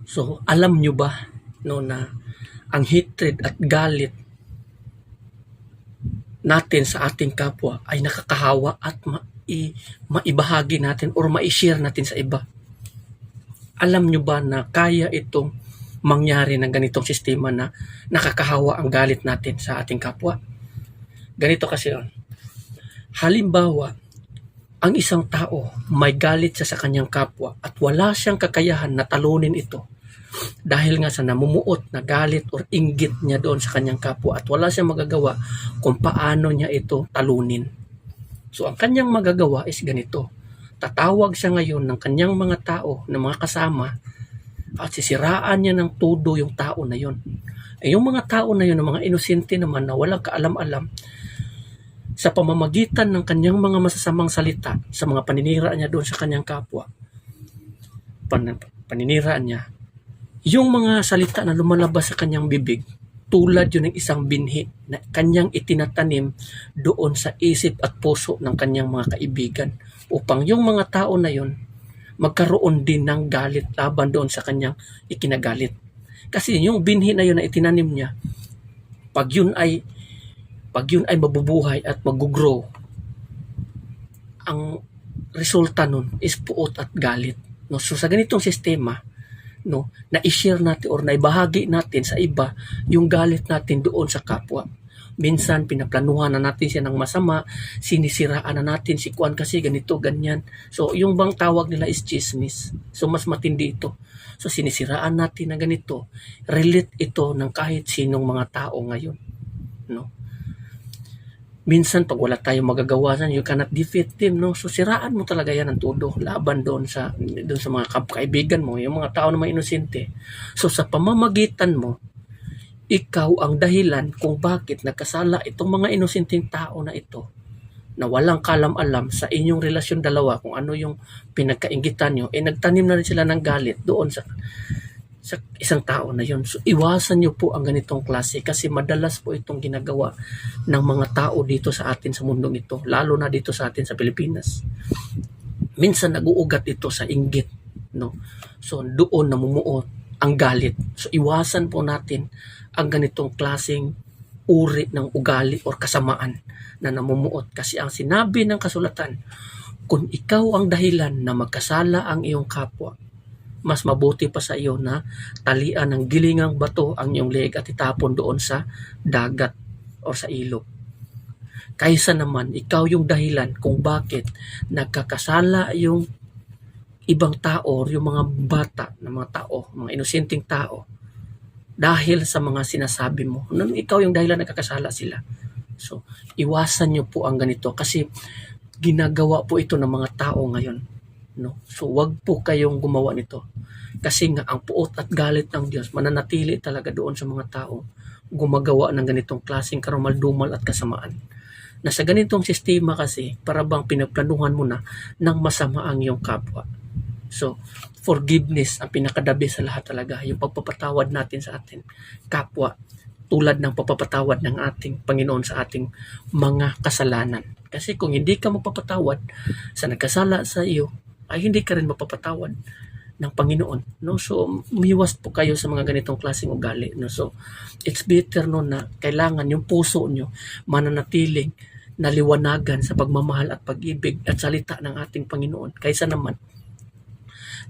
So, alam nyo ba no, na ang hatred at galit natin sa ating kapwa ay nakakahawa at maibahagi natin or ma-share natin sa iba? Alam nyo ba na kaya itong mangyari ng ganitong sistema na nakakahawa ang galit natin sa ating kapwa? Ganito kasi yun. Halimbawa, ang isang tao may galit siya sa kanyang kapwa at wala siyang kakayahan na talunin ito dahil nga sa namumuot na galit or inggit niya doon sa kanyang kapwa at wala siyang magagawa kung paano niya ito talunin. So ang kanyang magagawa is ganito. Tatawag siya ngayon ng kanyang mga tao, ng mga kasama, at sisiraan niya ng todo yung tao na yon. Yung mga tao na yon, ng mga inosente naman na walang kaalam-alam, sa pamamagitan ng kanyang mga masasamang salita, sa mga paninira niya doon sa kanyang kapwa, paniniraan niya, yung mga salita na lumalabas sa kanyang bibig, tulad yun ng isang binhi na kanyang itinatanim doon sa isip at puso ng kanyang mga kaibigan upang yung mga tao na yun magkaroon din ng galit laban doon sa kanyang ikinagalit. Kasi yung binhi na yun na itinanim niya, pag yun ay mabubuhay at mag-grow, ang resulta nun is puot at galit. No? So sa ganitong sistema, no, na i-share natin or na ibahagi natin sa iba yung galit natin doon sa kapwa. Minsan pinaplanuhan na natin siya ng masama, sinisiraan na natin si Kuan kasi ganito, ganyan. So yung bang tawag nila is chismis. So mas matindi ito. So sinisiraan natin na ganito. Relate ito ng kahit sinong mga tao ngayon. No? Minsan pag wala tayong magagawa you cannot defeat them, no? So siraan mo talaga yan ang todo laban doon sa mga kaibigan mo, yung mga tao na may inosente. So sa pamamagitan mo, ikaw ang dahilan kung bakit nagkasala itong mga inosenteng tao na ito na walang kalam-alam sa inyong relasyon dalawa kung ano yung pinagkainggitan nyo, nagtanim na rin sila ng galit doon sa isang tao na yun. So iwasan nyo po ang ganitong klase kasi madalas po itong ginagawa ng mga tao dito sa atin sa mundong ito, lalo na dito sa atin sa Pilipinas. Minsan nag-uugat ito sa inggit, no? So doon namumuot ang galit. So iwasan po natin ang ganitong klaseng uri ng ugali or kasamaan na namumuot kasi ang sinabi ng kasulatan, kung ikaw ang dahilan na magkasala ang iyong kapwa, mas mabuti pa sa iyo na talian ng gilingang bato ang iyong leeg at itapon doon sa dagat o sa ilog. Kaysa naman, ikaw yung dahilan kung bakit nagkakasala yung ibang tao o yung mga bata, na mga tao, mga inosenteng tao, dahil sa mga sinasabi mo. Ikaw yung dahilan nagkakasala sila. So, iwasan nyo po ang ganito kasi ginagawa po ito ng mga tao ngayon. No? So wag po kayong gumawa nito kasi nga ang puot at galit ng Diyos mananatili talaga doon sa mga tao gumagawa ng ganitong klaseng karumaldumal at kasamaan. Na sa ganitong sistema kasi para bang pinagplanuhan mo na ng masama ang iyong kapwa. So forgiveness ang pinakadabi sa lahat talaga, yung pagpapatawad natin sa ating kapwa tulad ng pagpapatawad ng ating Panginoon sa ating mga kasalanan. Kasi kung hindi ka magpapatawad sa nagkasala sa iyo, ay hindi ka rin mapapatawad ng Panginoon. No? So, umiwas po kayo sa mga ganitong klaseng ugali. No? So, it's better no na kailangan yung puso nyo mananatiling naliwanagan sa pagmamahal at pag-ibig at salita ng ating Panginoon. Kaysa naman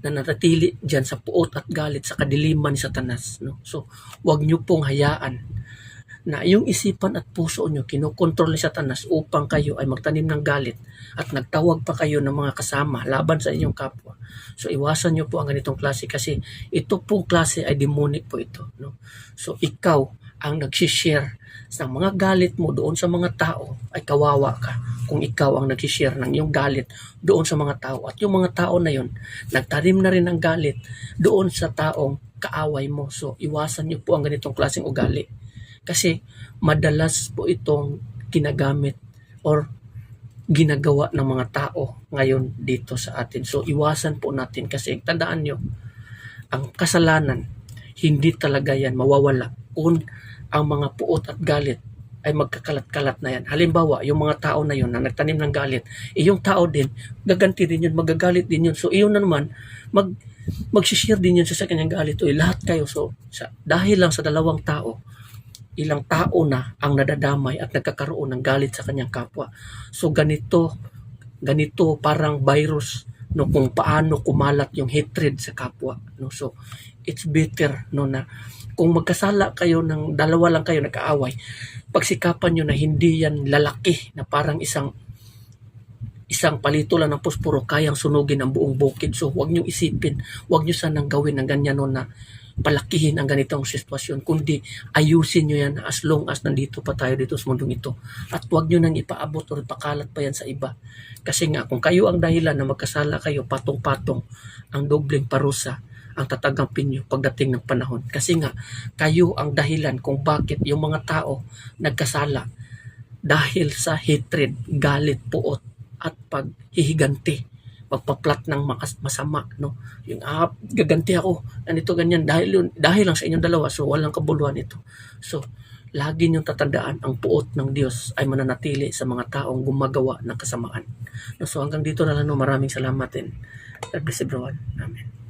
na nanatili dyan sa puot at galit sa kadiliman ni Satanas. No? So, wag nyo pong hayaan na yung isipan at puso nyo kinokontrol ni Satanas upang kayo ay magtanim ng galit at nagtawag pa kayo ng mga kasama laban sa inyong kapwa. So iwasan nyo po ang ganitong klase kasi ito pong klase ay demonic po ito. No? So ikaw ang nagsishare sa mga galit mo doon sa mga tao ay kawawa ka kung ikaw ang nagsishare ng iyong galit doon sa mga tao at yung mga tao na yon nagtanim na rin ng galit doon sa taong kaaway mo. So iwasan nyo po ang ganitong klaseng ugali. Kasi madalas po itong ginagamit or ginagawa ng mga tao ngayon dito sa atin. So iwasan po natin kasi tandaan nyo, ang kasalanan, hindi talaga yan mawawala kung ang mga puot at galit ay magkakalat-kalat na yan. Halimbawa, yung mga tao na yun na nagtanim ng galit, yung tao din, gaganti din yun, magagalit din yun. So, iyon na naman, magsishare din yun sa kanyang galit. O, lahat kayo. So, dahil lang sa dalawang tao, ilang tao na ang nadadamay at nagkakaroon ng galit sa kanyang kapwa. So, ganito parang virus, no, kung paano kumalat yung hatred sa kapwa, no. So it's better, no, na kung magkasala kayo ng dalawa lang kayo nagkaaway, pagsikapan nyo na hindi yan lalaki na parang isang palito lang ng pusporo kayang sunugin ang buong bukid. So huwag nyo isipin, huwag nyo sanang gawin ng ganyan, no, na palakihin ang ganitong sitwasyon, kundi ayusin nyo yan as long as nandito pa tayo dito sa mundong ito. At huwag nyo nang ipaabot o ipakalat pa yan sa iba. Kasi nga, kung kayo ang dahilan na magkasala kayo, patong-patong, ang dobleng parusa ang tatanggapin nyo pagdating ng panahon. Kasi nga, kayo ang dahilan kung bakit yung mga tao nagkasala dahil sa hatred, galit, puot, at paghihiganti, pagpaplat ng masama, no, yung gaganti ako ganito ganyan dahil lang sa inyong dalawa. So walang kabuluhan ito. So lagi niyong tatandaan, ang puot ng Diyos ay mananatili sa mga taong gumagawa ng kasamaan, no. So hanggang dito na lang, no. Maraming salamat, and God bless everyone. Amen.